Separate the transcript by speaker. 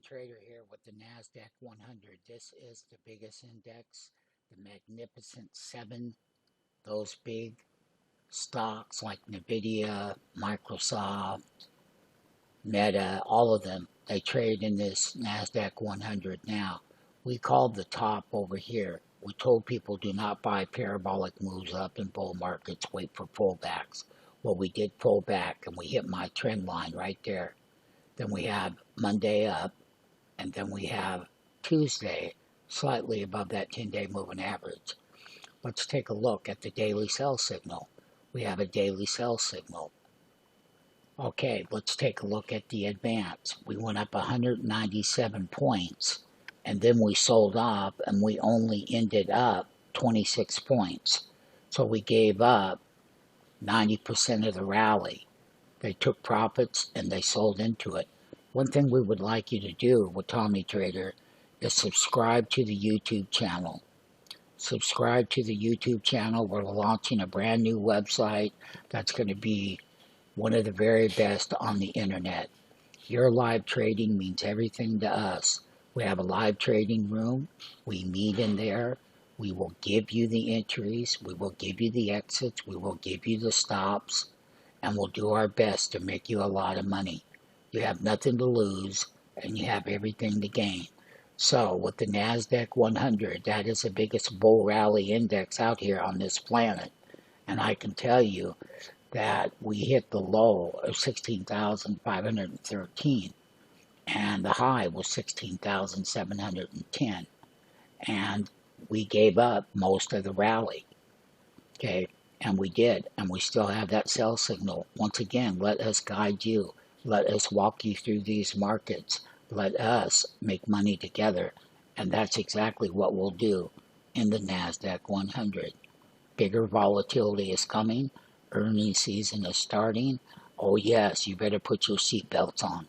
Speaker 1: Trader here with the NASDAQ 100. This is the biggest index, the Magnificent Seven. Those big stocks like Nvidia, Microsoft, Meta, all of them, they trade in this NASDAQ 100 now. We called the top over here. We told people do not buy parabolic moves up in bull markets, wait for pullbacks. Well, we did pull back and we hit my trend line right there. Then we have Monday up, and then we have Tuesday slightly above that 10-day moving average. Let's take a look at the daily sell signal. We have a daily sell signal. Okay, let's take a look at the advance. We went up 197 points, and then we sold off, and we only ended up 26 points. So we gave up 90% of the rally. They took profits, and they sold into it. One thing we would like you to do with Tommy Trader is subscribe to the YouTube channel. Subscribe to the YouTube channel. We're launching a brand new website that's going to be one of the very best on the internet. Your live trading means everything to us. We have a live trading room. We meet in there. We will give you the entries. We will give you the exits. We will give you the stops. And we'll do our best to make you a lot of money. You have nothing to lose, and you have everything to gain. So, with the NASDAQ 100, that is the biggest bull rally index out here on this planet. And I can tell you that we hit the low of 16,513, and the high was 16,710. And we gave up most of the rally. Okay, and we did, and we still have that sell signal. Once again, let us guide you. Let us walk you through these markets. Let us make money together. And that's exactly what we'll do in the NASDAQ 100. Bigger volatility is coming. Earnings season is starting. Oh yes, you better put your seatbelts on.